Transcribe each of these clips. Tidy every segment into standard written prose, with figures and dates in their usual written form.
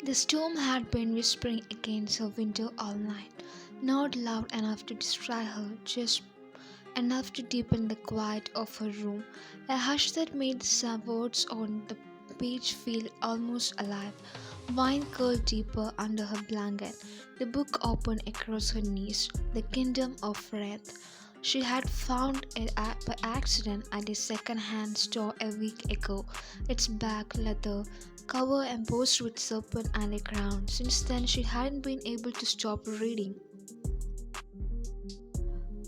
The storm had been whispering against her window all night, not loud enough to distract her, just enough to deepen the quiet of her room, a hush that made some words on the page feel almost alive. Wine curled deeper under her blanket, the book open across her knees, the kingdom of wrath. She had found it by accident at a second-hand store a week ago, its back leather cover embossed with serpent and a crown. Since then, she hadn't been able to stop reading.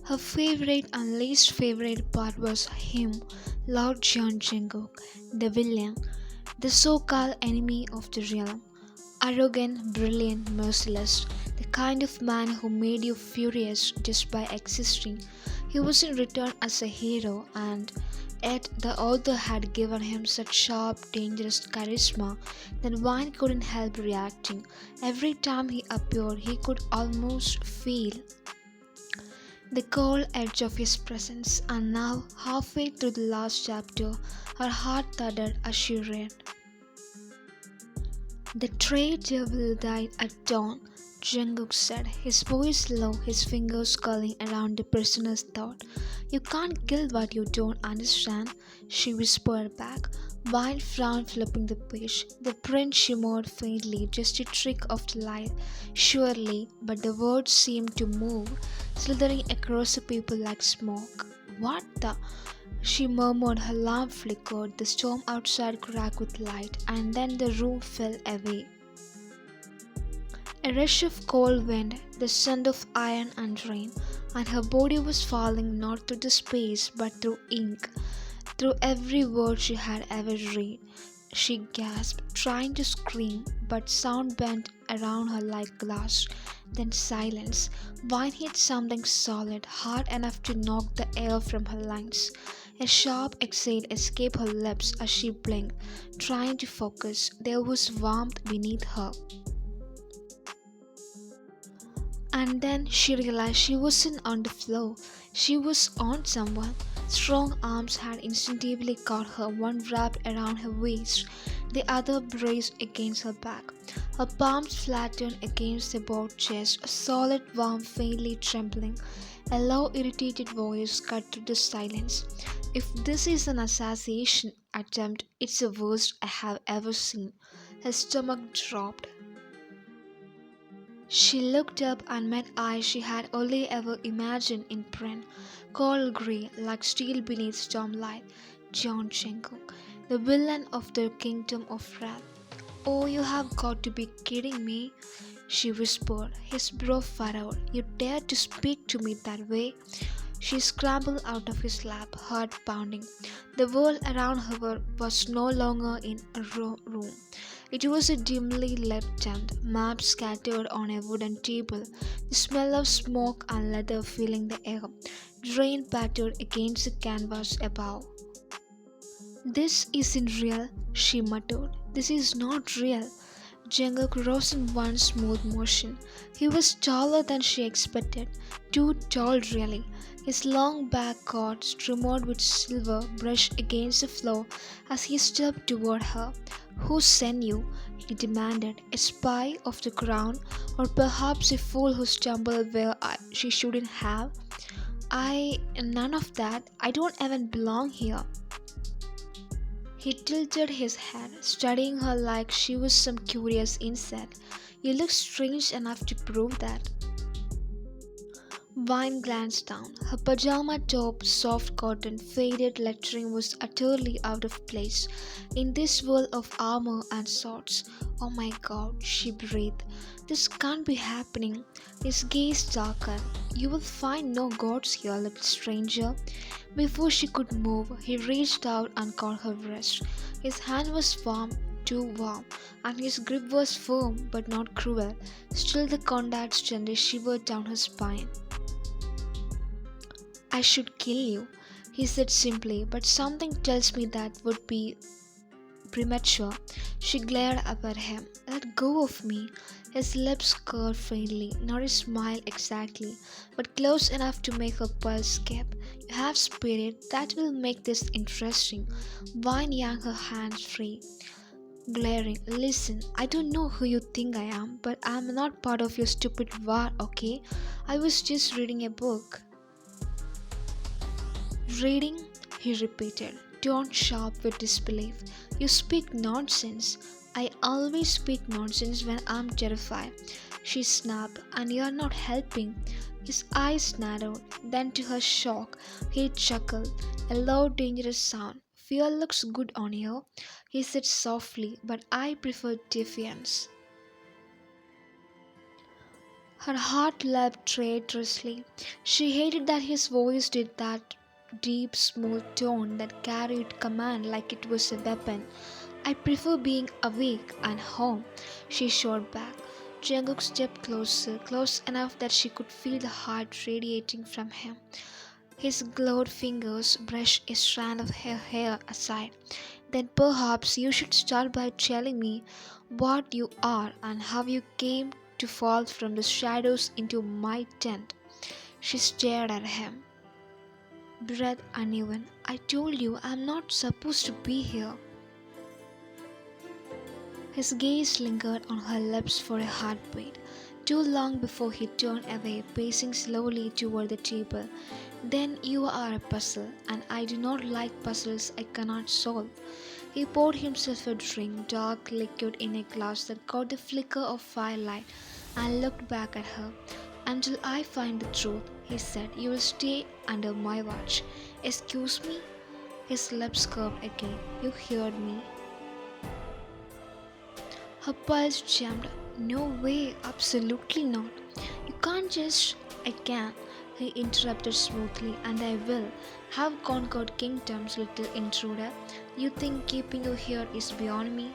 Her favorite and least favorite part was him, Lord John Jungkook, the villain, the so-called enemy of the realm. Arrogant, brilliant, merciless, the kind of man who made you furious just by existing. He was in return as a hero, and yet the author had given him such sharp, dangerous charisma that one couldn't help reacting. Every time he appeared, he could almost feel the cold edge of his presence, and now, halfway through the last chapter, her heart thudded as she read. The traitor will die at dawn, Jungkook said, his voice low, his fingers curling around the prisoner's throat. You can't kill what you don't understand, she whispered back. Vine frowned, flipping the page. The print shimmered faintly, just a trick of the light, surely, but the words seemed to move, slithering across the paper like smoke. What the? She murmured, her lamp flickered, the storm outside cracked with light, and then the room fell away. A rush of cold wind, the scent of iron and rain, and her body was falling not through the space but through ink, through every word she had ever read. She gasped, trying to scream, but sound bent around her like glass. Then silence. Vine hit something solid, hard enough to knock the air from her lungs. A sharp exhale escaped her lips as she blinked, trying to focus. There was warmth beneath her. And then she realized she wasn't on the floor. She was on someone. Strong arms had instinctively caught her, one wrapped around her waist, the other braced against her back. Her palms flattened against the broad chest, a solid warm faintly trembling. A low irritated voice cut through the silence. If this is an assassination attempt, it's the worst I have ever seen. Her stomach dropped. She looked up and met eyes she had only ever imagined in print, cold grey like steel beneath stormlight. John Jungkook, the villain of the kingdom of wrath. Oh, you have got to be kidding me, she whispered, his brow furrowed. You dare to speak to me that way? She scrambled out of his lap, heart pounding. The world around her was no longer in a room. It was a dimly lit tent, maps scattered on a wooden table, the smell of smoke and leather filling the air, rain pattered against the canvas above. This isn't real, she muttered. This is not real. Jungkook rose in one smooth motion. He was taller than she expected, too tall really. His long back cord, streamered with silver, brushed against the floor as he stepped toward her. Who sent you? He demanded. A spy of the crown, or perhaps a fool who stumbled where she shouldn't have? None of that. I don't even belong here. He tilted his head, studying her like she was some curious insect. You look strange enough to prove that. Vine glanced down. Her pajama top, soft cotton, faded lettering was utterly out of place in this world of armor and swords. Oh my god, she breathed. This can't be happening. His gaze darkened. You will find no gods here, little stranger. Before she could move, he reached out and caught her wrist. His hand was warm, too warm, and his grip was firm but not cruel. Still, the contact sent a shiver down her spine. I should kill you, he said simply, but something tells me that would be premature. She glared up at him. Let go of me. His lips curled faintly, not a smile exactly, but close enough to make her pulse skip. You have spirit, that will make this interesting. Vine yanked her hands free. glaring. Listen, I don't know who you think I am, but I'm not part of your stupid war, okay? I was just reading a book. Reading? He repeated, tone sharp with disbelief. You speak nonsense. I always speak nonsense when I'm terrified. She snapped, and you're not helping. His eyes narrowed. Then, to her shock, he chuckled, a low, dangerous sound. Fear looks good on you, he said softly, but I prefer defiance. Her heart leapt traitorously. She hated that his voice did that deep, smooth tone that carried command like it was a weapon. I prefer being awake and home, she shot back. Jungkook stepped closer, close enough that she could feel the heart radiating from him. His gloved fingers brushed a strand of her hair aside. Then perhaps you should start by telling me what you are and how you came to fall from the shadows into my tent. She stared at him, breath uneven. I told you I'm not supposed to be here. His gaze lingered on her lips for a heartbeat, too long before he turned away, pacing slowly toward the table. Then you are a puzzle, and I do not like puzzles I cannot solve. He poured himself a drink, dark liquid in a glass that caught the flicker of firelight, and looked back at her. Until I find the truth, he said, you will stay under my watch. Excuse me? His lips curved again. You heard me. Her pulse jumped. No way, absolutely not. You can't just. I can, he interrupted smoothly, and I will. Have conquered kingdoms, little intruder. You think keeping you here is beyond me?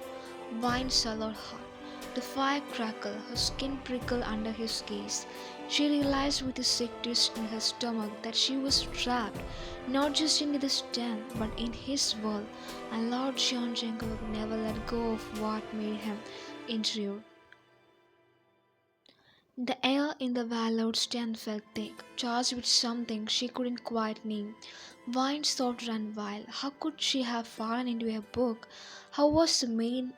Wine swallowed hard. The fire crackled, her skin prickled under his gaze. She realized with a sick twist in her stomach that she was trapped, not just in this den, but in his world, and Lord Jeon Jungkook never let go of what made him endure. The air in the Valor's den felt thick, charged with something she couldn't quite name. Wine's thought ran wild. How could she have fallen into a book? How was the main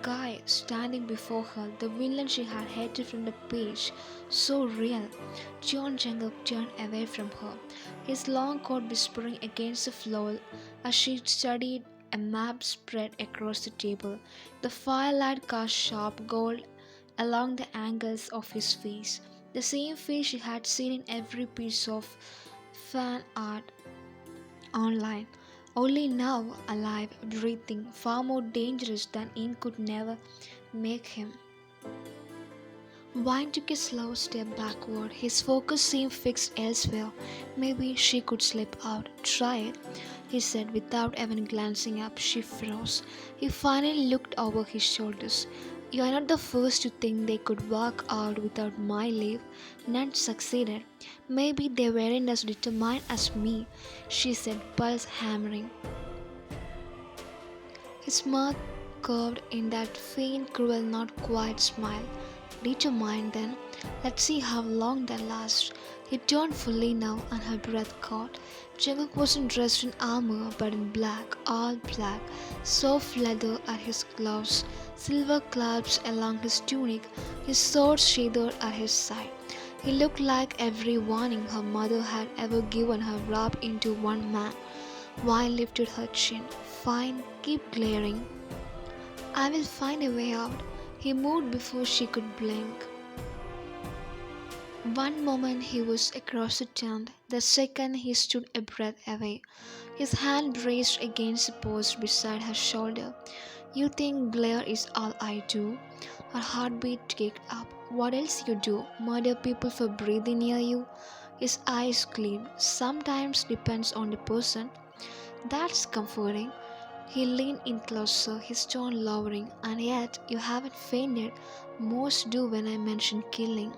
guy standing before her, the villain she had hated from the page, so real? Jeon Jungkook turned away from her, his long coat whispering against the floor as she studied a map spread across the table. The firelight cast sharp gold along the angles of his face, the same face she had seen in every piece of fan art online, only now alive, breathing, far more dangerous than ink could never make him. Wine took a slow step backward. His focus seemed fixed elsewhere. Maybe she could slip out. Try it, he said without even glancing up. She froze. He finally looked over his shoulders. You are not the first to think they could walk out without my leave. None succeeded. Maybe they weren't as determined as me, she said, pulse hammering. His mouth curved in that faint, cruel, not quite smile. Determined then. Let's see how long that lasts. He turned fully now, and her breath caught. Jungkook wasn't dressed in armor, but in black, all black, soft leather at his gloves, silver clasps along his tunic, his sword sheathed at his side. He looked like every warning her mother had ever given her wrapped into one man. Vine lifted her chin. Fine, keep glaring. I will find a way out. He moved before she could blink. One moment he was across the tent, the second he stood a breath away, his hand braced against the post beside her shoulder. You think glare is all I do? Her heartbeat kicked up. What else you do? Murder people for breathing near you? His eyes gleamed. Sometimes depends on the person. That's comforting. He leaned in closer, his tone lowering. And yet you haven't fainted. Most do when I mention killing.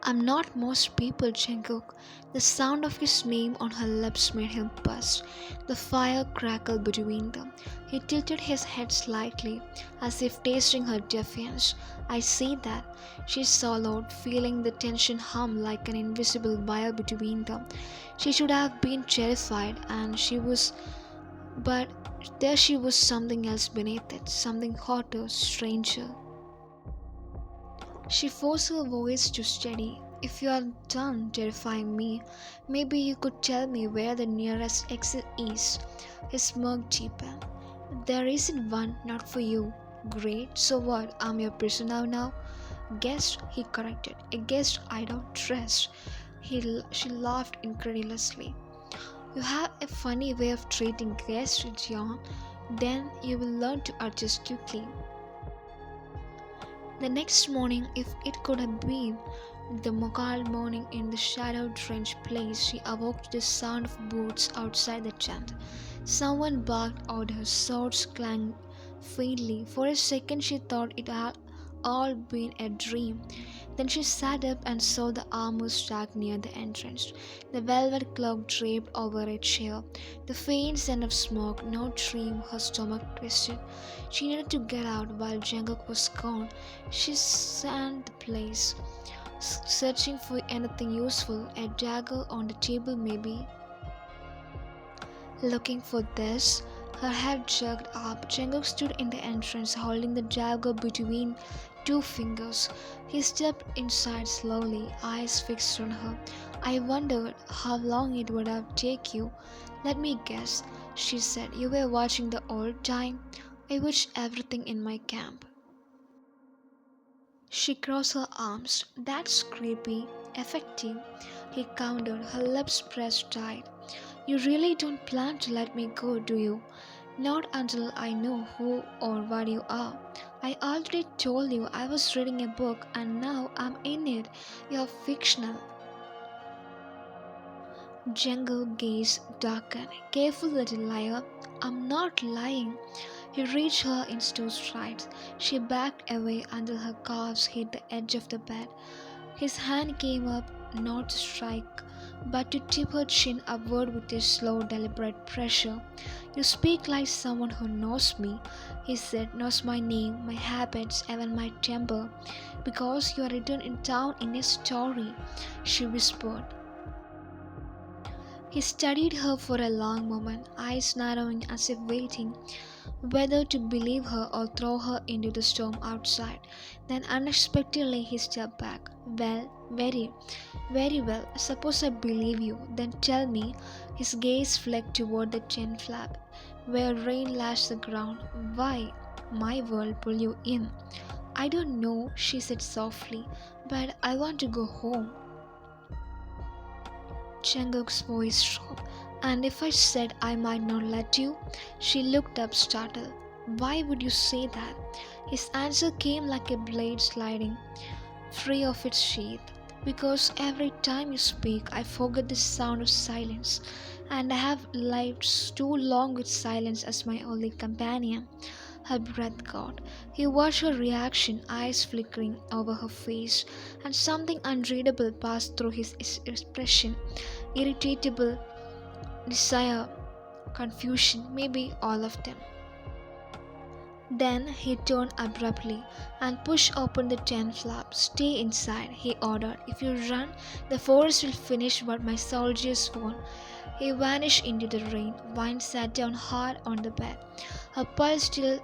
I'm not most people, Jungkook. The sound of his name on her lips made him bust. The fire crackled between them. He tilted his head slightly, as if tasting her defiance. I see that. She swallowed, feeling the tension hum like an invisible wire between them. She should have been terrified, and she was But there she was, something else beneath it, something hotter, stranger. She forced her voice to steady. If you are done terrifying me, maybe you could tell me where the nearest exit is. His smirk deepened. There isn't one, not for you. Great, so what? I'm your prisoner now? Guest, he corrected. A guest I don't trust. She laughed incredulously. You have a funny way of treating guests, John. Then you will learn to adjust quickly. The next morning, if it could have been the cold morning in the shadow-drenched place, she awoke to the sound of boots outside the tent. Someone barked out, her swords clanged faintly. For a second, she thought it had all been a dream. Then she sat up and saw the armor stacked near the entrance, the velvet cloak draped over a chair, the faint scent of smoke. No dream, her stomach twisted. She needed to get out while Jungkook was gone. She scanned the place, searching for anything useful, a dagger on the table maybe. Looking for this, her head jerked up. Jungkook stood in the entrance, holding the dagger between two fingers. He stepped inside slowly, eyes fixed on her. I wondered how long it would have taken you. Let me guess, she said. You were watching the old time? I watched everything in my camp. She crossed her arms. That's creepy. Effective. He countered, her lips pressed tight. You really don't plan to let me go, do you? Not until I know who or what you are. I already told you I was reading a book and now I'm in it. You're fictional. Django gazed darkened. Careful little liar. I'm not lying. He reached her in two strides. She backed away until her calves hit the edge of the bed. His hand came up not to strike, but to tip her chin upward with a slow, deliberate pressure. You speak like someone who knows me, he said, knows my name, my habits, even my temper. Because you are written in town in a story, she whispered. He studied her for a long moment, eyes narrowing as if waiting whether to believe her or throw her into the storm outside. Then unexpectedly he stepped back. Well, very well. Suppose I believe you. Then tell me. His gaze flecked toward the tent flap, where rain lashed the ground. Why, my world, pull you in? I don't know, she said softly, but I want to go home. Jungkook's voice dropped. And if I said I might not let you? She looked up startled. Why would you say that? His answer came like a blade sliding free of its sheath. Because every time you speak, I forget the sound of silence, and I have lived too long with silence as my only companion. Her breath caught. He watched her reaction, eyes flickering over her face, and something unreadable passed through his expression. Irritable, desire, confusion, maybe all of them. Then he turned abruptly and pushed open the tent flap. Stay inside, he ordered. If you run, the forest will finish what my soldiers want. He vanished into the rain. Vine sat down hard on the bed, her pulse still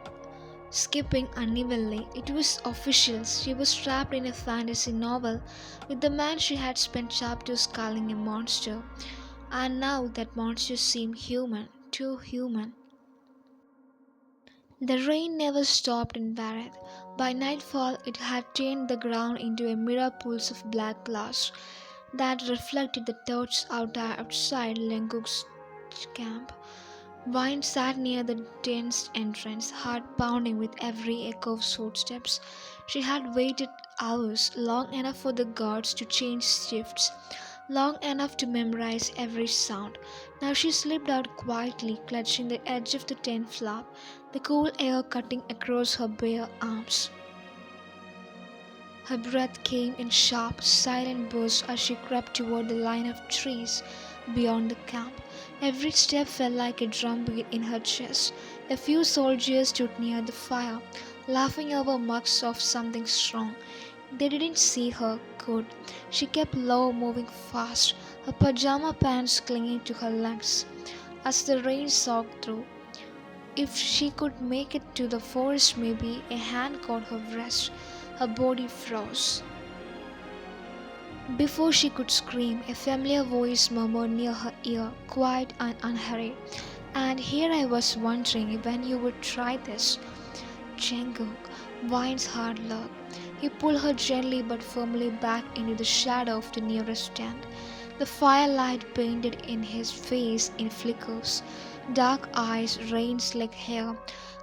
skipping unevenly. It was official. She was trapped in a fantasy novel with the man she had spent chapters calling a monster. And now that monster seemed human, too human. The rain never stopped in Barrett. By nightfall, it had turned the ground into a mirror pools of black glass that reflected the torch outside Lengook's camp. Vine sat near the tent's entrance, heart pounding with every echo of footsteps. She had waited hours, long enough for the guards to change shifts, long enough to memorize every sound. Now she slipped out quietly, clutching the edge of the tent flap, the cool air cutting across her bare arms. Her breath came in sharp, silent bursts as she crept toward the line of trees beyond the camp. Every step felt like a drumbeat in her chest. A few soldiers stood near the fire, laughing over mugs of something strong. They didn't see her. Good. She kept low, moving fast, her pajama pants clinging to her legs. As the rain soaked through, If she could make it to the forest, maybe a hand caught her wrist. Her body froze. Before she could scream, a familiar voice murmured near her ear, quiet and unhurried. And here I was wondering when you would try this. Jungkook, Vine's hard luck. He pulled her gently but firmly back into the shadow of the nearest tent. The firelight painted in his face in flickers. Dark eyes, rain slick hair,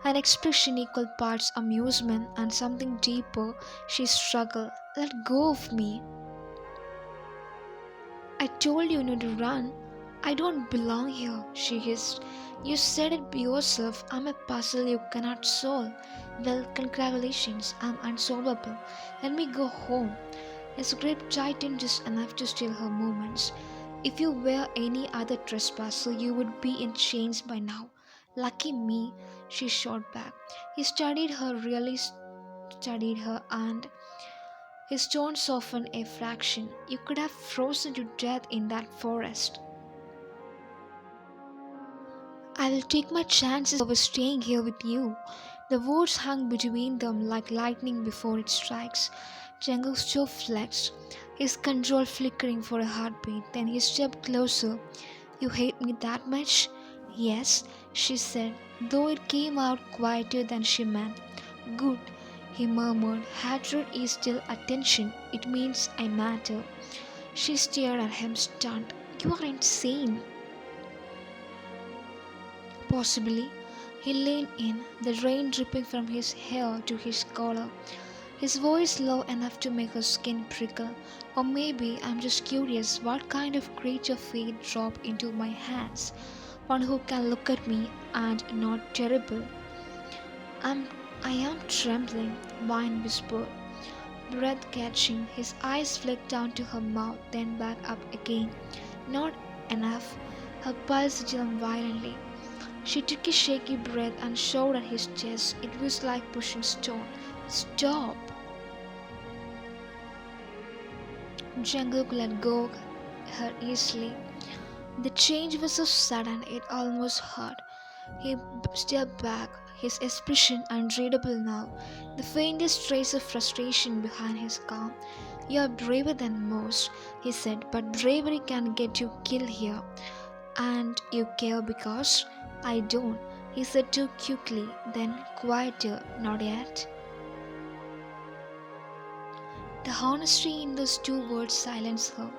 an expression equal parts amusement and something deeper. She struggled. Let go of me. I told you not to run. I don't belong here, she hissed. You said it yourself. I'm a puzzle you cannot solve. Well, congratulations, I'm unsolvable. Let me go home. His grip tightened just enough to still her movements. If you were any other trespasser, you would be in chains by now. Lucky me, she shot back. He studied her, really studied her, and his tone softened a fraction. You could have frozen to death in that forest. I will take my chances over staying here with you. The words hung between them like lightning before it strikes. Jungkook's jaw flexed, his control flickering for a heartbeat. Then he stepped closer. You hate me that much? Yes, she said, though it came out quieter than she meant. Good, he murmured. Hatred is still attention. It means I matter. She stared at him stunned. You are insane. Possibly. He leaned in, the rain dripping from his hair to his collar, his voice low enough to make her skin prickle. Or maybe I'm just curious what kind of creature fate dropped into my hands. One who can look at me and not terrible. I'm I am trembling, Vine whispered, breath catching. His eyes flicked down to her mouth, then back up again. Not enough. Her pulse jumped violently. She took a shaky breath and shoved at his chest. It was like pushing stone. Stop! Jungkook let go her easily. The change was so sudden it almost hurt. He stepped back, his expression unreadable now, the faintest trace of frustration behind his calm. You are braver than most, he said, but bravery can get you killed here. And you care because I don't, he said too quickly, then quieter, not yet. The honesty in those two words silenced her.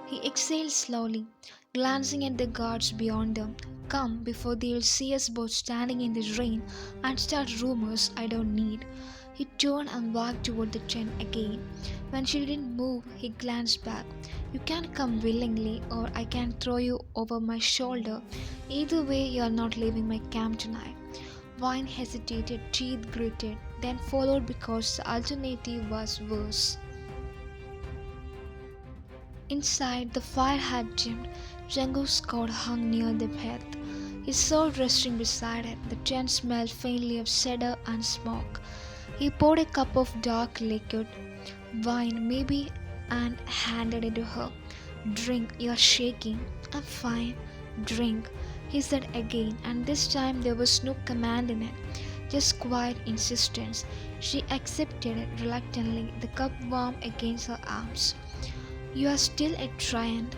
He exhaled slowly, glancing at the guards beyond them. Come before they'll see us both standing in the rain and start rumors I don't need. He turned and walked toward the tent again. When she didn't move, he glanced back. You can come willingly, or I can throw you over my shoulder. Either way, you are not leaving my camp tonight. Vine hesitated, teeth gritted, then followed because the alternative was worse. Inside, the fire had dimmed. Jungkook's coat hung near the hearth, his sword resting beside it. The tent smelled faintly of cedar and smoke. He poured a cup of dark liquid, wine maybe, and handed it to her. Drink, you're shaking. I'm fine. Drink, he said again, and this time there was no command in it, just quiet insistence. She accepted it reluctantly, the cup warm against her arms. You are still a giant.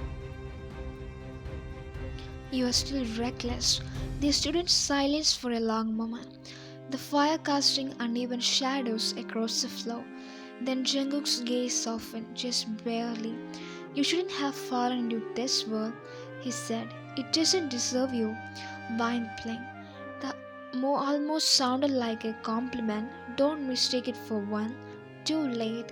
You are still reckless. They stood in silence for a long moment, the fire casting uneven shadows across the floor. Then Jungkook's gaze softened, just barely. You shouldn't have fallen into this world, he said. It doesn't deserve you. Vine blinked. The more almost sounded like a compliment. Don't mistake it for one. Too late.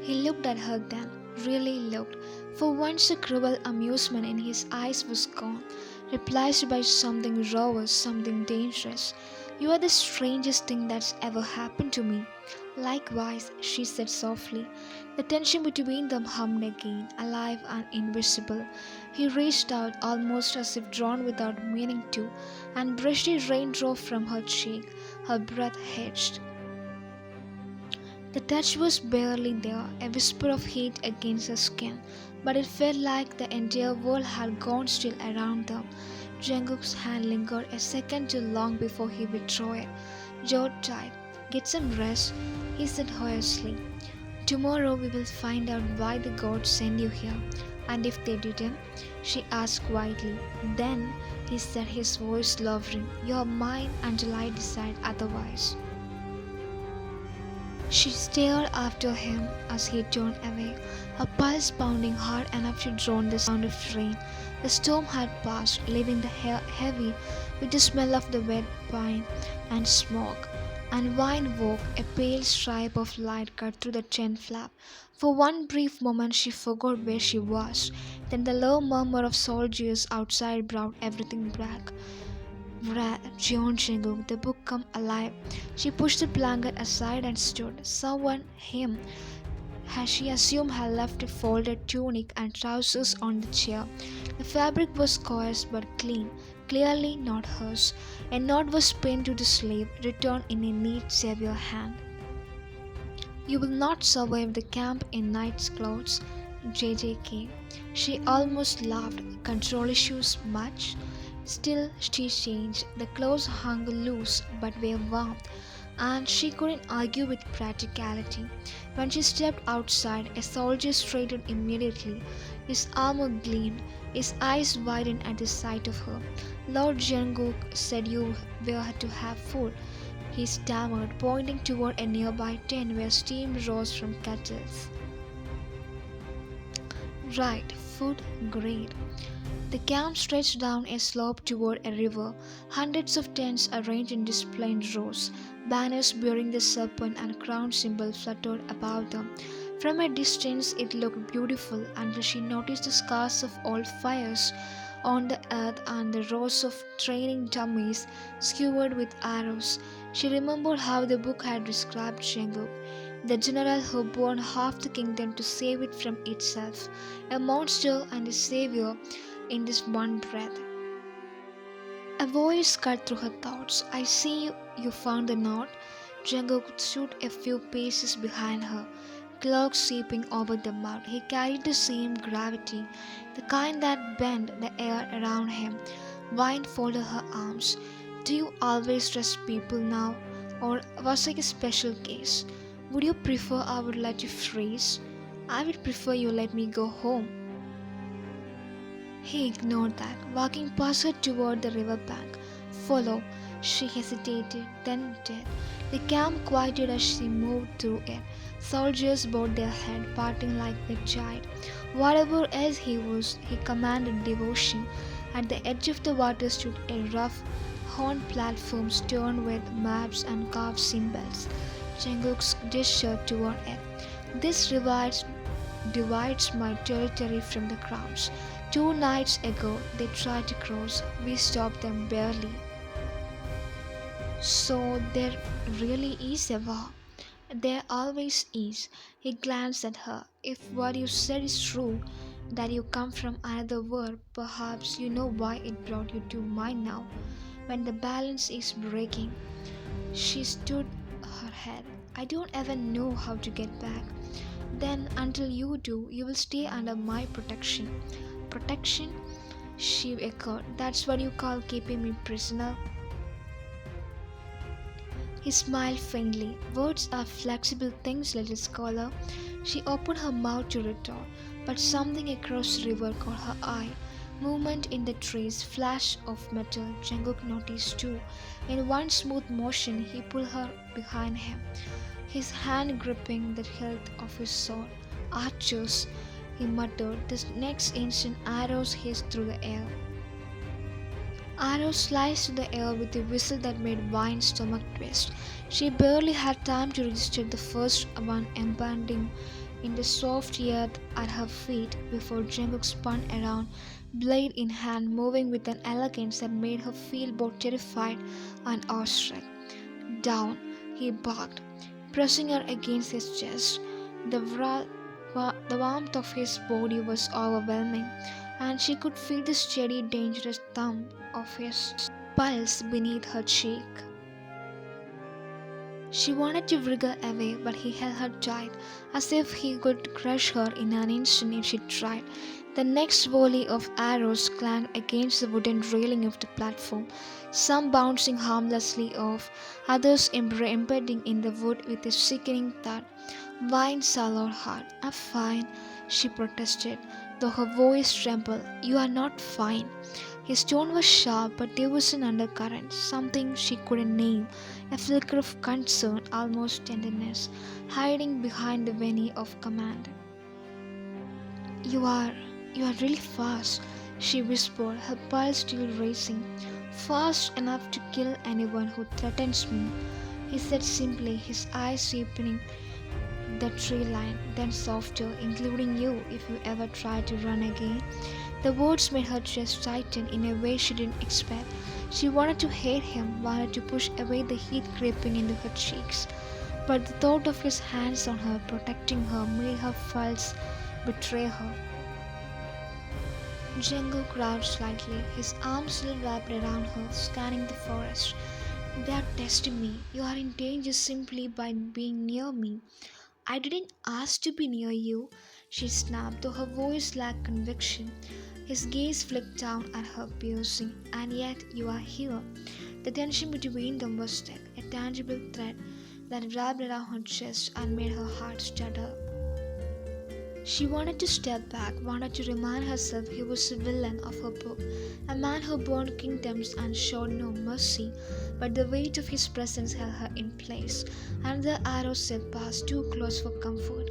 He looked at her then, really looked. For once the cruel amusement in his eyes was gone, replaced by something rawer, something dangerous. You are the strangest thing that's ever happened to me. Likewise, she said softly. The tension between them hummed again, alive and invisible. He reached out, almost as if drawn without meaning to, and brushed a raindrop from her cheek. Her breath hitched. The touch was barely there, a whisper of heat against her skin, but it felt like the entire world had gone still around them. Jungkook's hand lingered a second too long before he withdrew it. You're tired. Get some rest, he said hoarsely. Tomorrow we will find out why the gods sent you here. And if they didn't, she asked quietly. Then he said, his voice lowering, you're mine until I decide otherwise. She stared after him as he turned away, her pulse pounding hard enough to drown the sound of rain. The storm had passed, leaving the air heavy with the smell of the wet pine and smoke. And wine woke, a pale stripe of light cut through the tent flap. For one brief moment she forgot where she was. Then the low murmur of soldiers outside brought everything back. Jeon Chinguk, the book come alive. She pushed the blanket aside and stood. Someone, him. As she assumed had left a folded tunic and trousers on the chair. The fabric was coarse but clean, clearly not hers. A knot was pinned to the sleeve, written in a neat, severe hand. You will not survive the camp in knight's clothes, JJK. She almost laughed. Control issues much? Still, she changed. The clothes hung loose but were warm, and she couldn't argue with practicality. When she stepped outside, a soldier straightened immediately. His armor gleamed, his eyes widened at the sight of her. Lord Jungkook said you were to have food, he stammered, pointing toward a nearby tent where steam rose from kettles. Right, food, great. The camp stretched down a slope toward a river, hundreds of tents arranged in disciplined rows. Banners bearing the serpent and crown symbol fluttered above them. From a distance it looked beautiful until she noticed the scars of old fires on the earth and the rows of training dummies skewered with arrows. She remembered how the book had described Jungkook, the general who burned half the kingdom to save it from itself, a monster and a savior in this one breath. A voice cut through her thoughts. I see you found the knot. Jungkook stood a few paces behind her, cloak seeping over the mud. He carried the same gravity, the kind that bent the air around him. Wine folded her arms. Do you always trust people now? Or was it a special case? Would you prefer I would let you freeze? I would prefer you let me go home. He ignored that, walking past her toward the river bank. Follow. She hesitated, then did. The camp quieted as she moved through it. Soldiers bowed their head, parting like the giant. Whatever else he was, he commanded devotion. At the edge of the water stood a rough, horned platform strewn with maps and carved symbols. Jungkook's gestured toward it. This divides my territory from the crowns. 2 nights ago they tried to cross. We stopped them barely. So there really is a war. There always is. He glanced at her. If what you said is true, that you come from another world, perhaps you know why it brought you to mine now, when the balance is breaking. She stood her head. I don't even know how to get back. Then, until you do, you will stay under my protection. Protection? She echoed. That's what you call keeping me prisoner? He smiled faintly. Words are flexible things, little scholar. She opened her mouth to retort, but something across the river caught her eye. Movement in the trees, flash of metal. Jungkook noticed too. In one smooth motion, he pulled her behind him, his hand gripping the hilt of his sword. Archers, he muttered. The next instant, arrows hissed through the air. Arrows sliced through the air with a whistle that made Wine's stomach twist. She barely had time to register the first one impending in the soft earth at her feet before Jungkook spun around, blade in hand, moving with an elegance that made her feel both terrified and awestruck. Down, he barked, pressing her against his chest. The warmth of his body was overwhelming, and she could feel the steady, dangerous thump of his pulse beneath her cheek. She wanted to wriggle away, but he held her tight, as if he could crush her in an instant if she tried. The next volley of arrows clanged against the wooden railing of the platform, some bouncing harmlessly off, others embedding in the wood with a sickening thud. Vine swallowed hard. "I'm fine," she protested, though her voice trembled. "You are not fine." His tone was sharp, but there was an undercurrent, something she couldn't name, a flicker of concern, almost tenderness, hiding behind the veneer of command. "You are you are really fast," she whispered, her pulse still racing. "Fast enough to kill anyone who threatens me," he said simply, his eyes deepening the tree line, then softer, "including you if you ever try to run again." The words made her chest tighten in a way she didn't expect. She wanted to hate him, wanted to push away the heat creeping into her cheeks. But the thought of his hands on her, protecting her, made her pulse betray her. Django crouched slightly, his arms still wrapped around her, scanning the forest. "They are testing me. You are in danger simply by being near me." "I didn't ask to be near you," she snapped, though her voice lacked conviction. His gaze flicked down at her, piercing. "And yet you are here." The tension between them was thick, a tangible thread that wrapped around her chest and made her heart stutter. She wanted to step back, wanted to remind herself he was the villain of her book, a man who burned kingdoms and showed no mercy, but the weight of his presence held her in place. Another arrow sailed past, too close for comfort.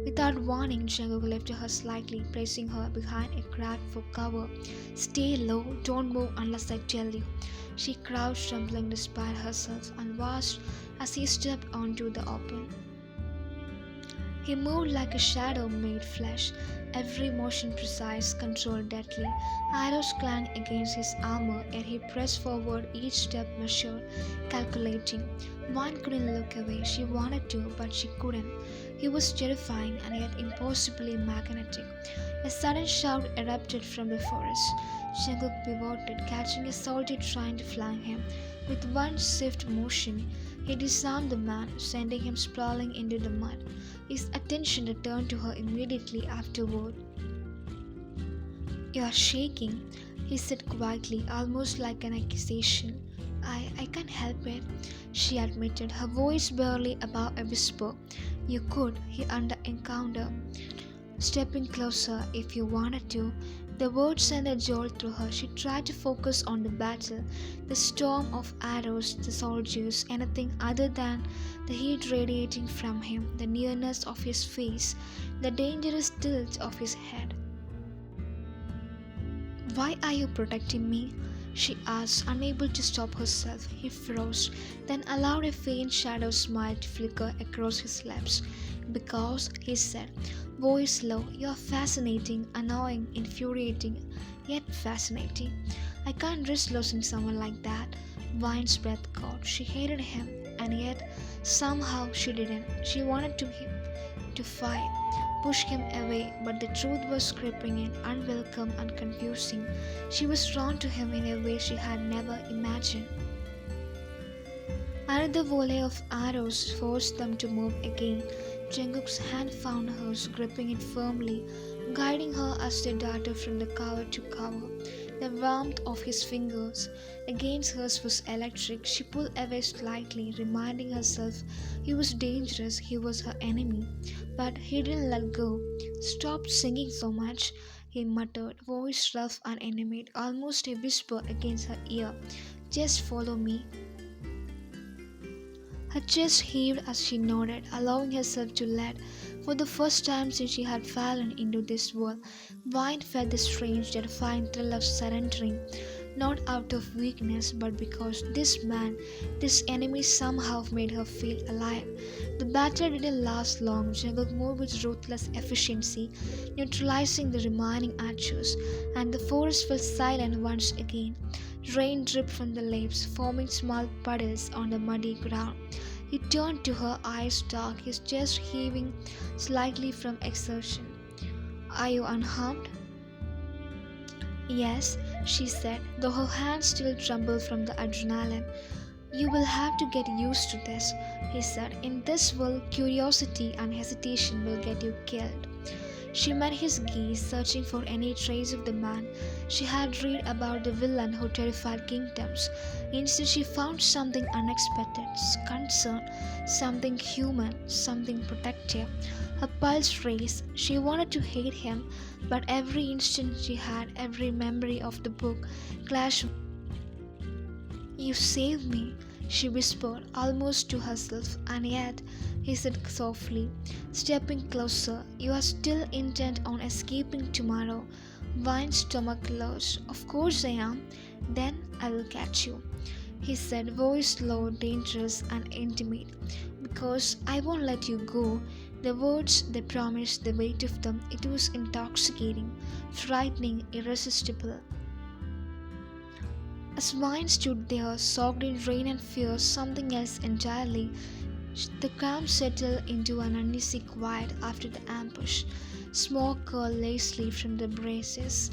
Without warning, Django lifted her slightly, placing her behind a crag for cover. "Stay low, don't move unless I tell you." She crouched, trembling despite herself, and watched as he stepped onto the open. He moved like a shadow made flesh, every motion precise, controlled deadly. Arrows clanged against his armor, yet he pressed forward, each step measured, calculating. One couldn't look away. She wanted to, but she couldn't. He was terrifying and yet impossibly magnetic. A sudden shout erupted from the forest. Shanguk pivoted, catching a soldier trying to flank him. With one swift motion, he disarmed the man, sending him sprawling into the mud. His attention returned to her immediately afterward. "You are shaking," he said quietly, almost like an accusation. I can't help it," she admitted, her voice barely above a whisper. "You could," he encountered, "stepping closer if you wanted to." The words sent a jolt through her. She tried to focus on the battle, the storm of arrows, the soldiers, anything other than the heat radiating from him, the nearness of his face, the dangerous tilt of his head. "Why are you protecting me?" she asked, unable to stop herself. He froze, then allowed a faint shadow smile to flicker across his lips. "Because," he said, voice low, "you are fascinating, annoying, infuriating, yet fascinating. I can't risk losing someone like that." Vine's breath caught. She hated him, and yet somehow she didn't. She wanted to fight, push him away, but the truth was creeping in, unwelcome and confusing. She was drawn to him in a way she had never imagined. Another volley of arrows forced them to move again. Jungkook's hand found hers, gripping it firmly, guiding her as they darted from the cover to cover. The warmth of his fingers against hers was electric. She pulled away slightly, reminding herself he was dangerous, he was her enemy. But he didn't let go. "Stop singing so much," he muttered, voice rough and animate, almost a whisper against her ear. "Just follow me." Her chest heaved as she nodded, allowing herself to lead. For the first time since she had fallen into this world, Vine felt the strange, terrifying thrill of surrendering, not out of weakness, but because this man, this enemy, somehow made her feel alive. The battle didn't last long. Jungkook moved with ruthless efficiency, neutralizing the remaining archers, and the forest fell silent once again. Rain dripped from the leaves, forming small puddles on the muddy ground. He turned to her, eyes dark, his chest heaving slightly from exertion. "Are you unharmed?" "Yes," she said, though her hands still trembled from the adrenaline. You will have to get used to this, he said. In this world, curiosity and hesitation will get you killed. She met his gaze, searching for any trace of the man she had read about, the villain who terrified kingdoms. Instead, she found something unexpected, concern, something human, something protective. Her pulse raced. She wanted to hate him, but every instant she had, every memory of the book, clashed. You saved me, she whispered, almost to herself. And yet, he said softly, stepping closer, you are still intent on escaping tomorrow. Vine's stomach lurched. Of course I am. Then I will catch you, he said, voice low, dangerous, and intimate. Because I won't let you go. The words, they promised, the weight of them, it was intoxicating, frightening, irresistible. As Vine stood there, soaked in rain and fear, something else entirely, the camp settled into an uneasy quiet after the ambush. Smoke curled lazily from the braziers,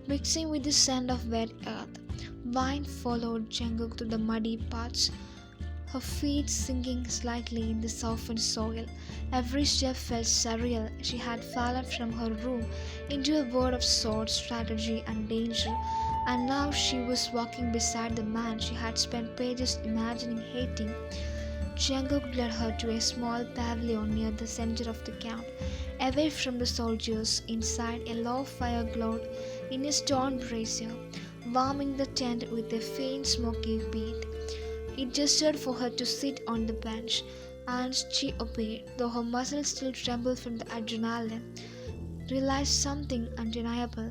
mixing with the scent of wet earth. Vine followed Jungkook through the muddy paths, her feet sinking slightly in the softened soil. Every step felt surreal. She had fallen from her room into a world of swords, strategy, and danger, and now she was walking beside the man she had spent pages imagining hating. Jungkook led her to a small pavilion near the center of the camp, away from the soldiers. Inside, a low fire glowed in a stone brazier, warming the tent with a faint smoky beat. It gestured for her to sit on the bench, and she obeyed, though her muscles still trembled from the adrenaline. Realized something undeniable,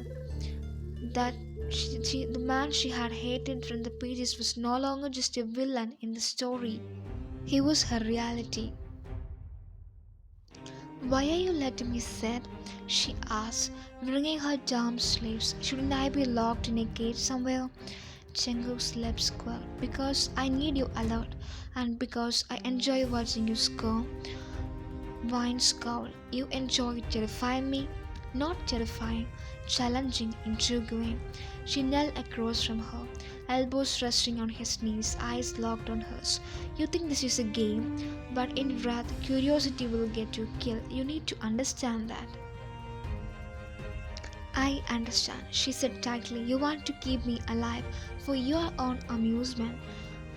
that the man she had hated from the pages was no longer just a villain in the story. He was her reality. Why are you letting me sit? She asked, wringing her damp sleeves. Shouldn't I be locked in a cage somewhere? Jungkook's lips curled. Because I need you alert, and because I enjoy watching you squirm. Vine scowled. You enjoy terrifying me? Not terrifying, challenging, intriguing. She knelt across from her, elbows resting on his knees, eyes locked on hers. You think this is a game, but in wrath, curiosity will get you killed. You need to understand that. I understand, she said tightly. You want to keep me alive for your own amusement.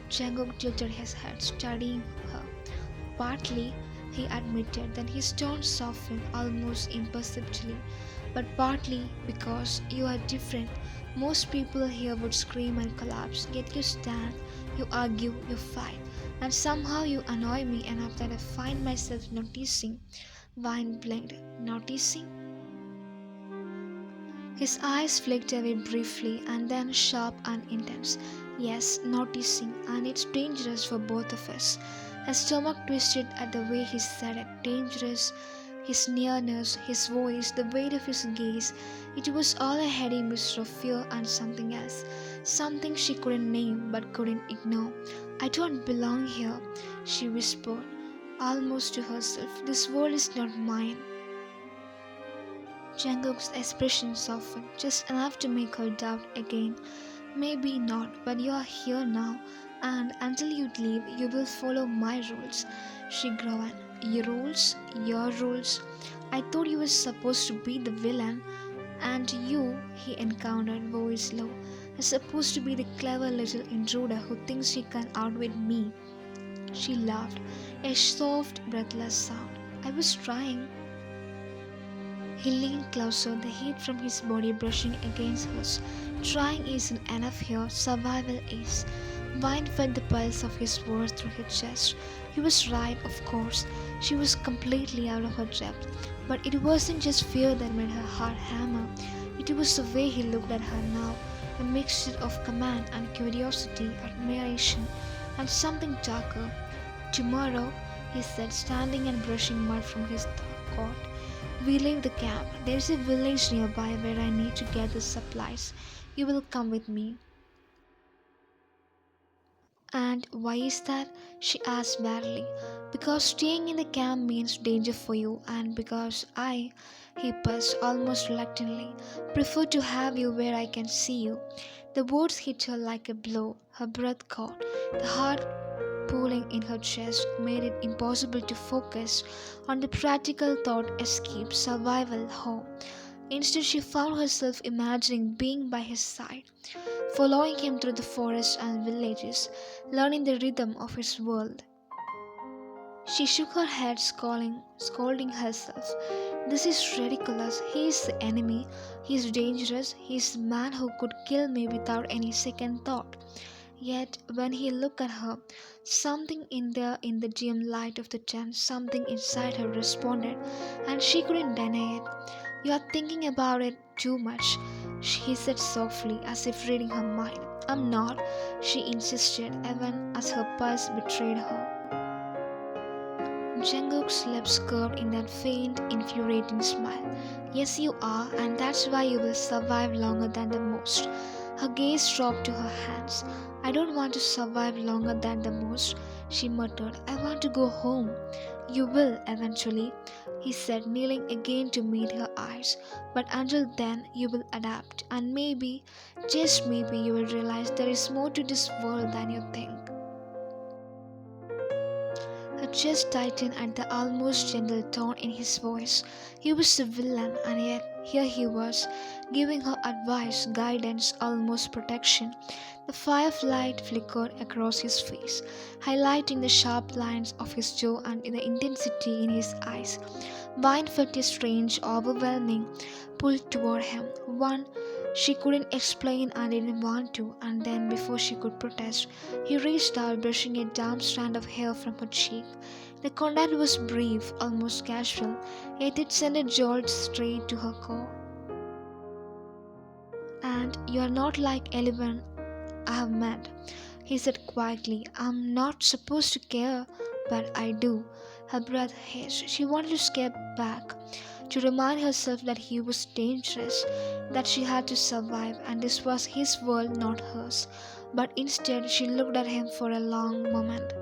Jungkook tilted his head, studying her. Partly, he admitted, then his tone softened almost imperceptibly. But partly because you are different. Most people here would scream and collapse, yet you stand, you argue, you fight, and somehow you annoy me enough that I find myself noticing. Vine blinked. Noticing? His eyes flicked away briefly and then sharp and intense. Yes, noticing, and it's dangerous for both of us. Her stomach twisted at the way he said it. Dangerous. His nearness, his voice, the weight of his gaze. It was all a heady mixture of fear and something else. Something she couldn't name but couldn't ignore. I don't belong here, she whispered, almost to herself. This world is not mine. Jungkook's expression softened, just enough to make her doubt again. Maybe not, but you are here now, and until you leave, you will follow my rules. She groaned. Your rules? Your rules? I thought you were supposed to be the villain, and you, he encountered, voice low, are supposed to be the clever little intruder who thinks she can outwit me. She laughed, a soft, breathless sound. I was trying. He leaned closer, the heat from his body brushing against hers. Trying isn't enough here, survival is. Vine felt the pulse of his words through her chest. He was right, of course. She was completely out of her depth. But it wasn't just fear that made her heart hammer. It was the way he looked at her now, a mixture of command and curiosity, admiration, and something darker. Tomorrow, he said, standing and brushing mud from his coat, we leave the camp. There's a village nearby where I need to get the supplies. You will come with me. And why is that? She asked barely. Because staying in the camp means danger for you, and because he paused almost reluctantly, prefer to have you where I can see you. The words hit her like a blow. Her breath caught. The heart pooling in her chest made it impossible to focus on the practical thought escape, survival, home. Instead, she found herself imagining being by his side, following him through the forests and villages, learning the rhythm of his world. She shook her head, scolding herself. This is ridiculous. He is the enemy. He is dangerous. He is the man who could kill me without any second thought. Yet, when he looked at her, something in the dim light of the tent, something inside her responded, and she couldn't deny it. You are thinking about it too much, he said softly, as if reading her mind. I'm not, she insisted, even as her pulse betrayed her. Jungkook's lips curved in that faint, infuriating smile. Yes, you are, and that's why you will survive longer than the most. Her gaze dropped to her hands. I don't want to survive longer than the most, she muttered. I want to go home. You will, eventually, he said, kneeling again to meet her eyes. But until then, you will adapt, and maybe, just maybe, you will realize there is more to this world than you think. Her chest tightened at the almost gentle tone in his voice. He was the villain, and yet here he was, giving her advice, guidance, almost protection. The firelight flickered across his face, highlighting the sharp lines of his jaw and the intensity in his eyes. Vine felt a strange, overwhelming pull toward him, one she couldn't explain and didn't want to, and then before she could protest, he reached out, brushing a damp strand of hair from her cheek. The contact was brief, almost casual, yet it sent a jolt straight to her core. And you are not like anyone I have met, he said quietly. I'm not supposed to care, but I do. Her breath hissed. She wanted to step back, to remind herself that he was dangerous, that she had to survive, and this was his world, not hers. But instead, she looked at him for a long moment.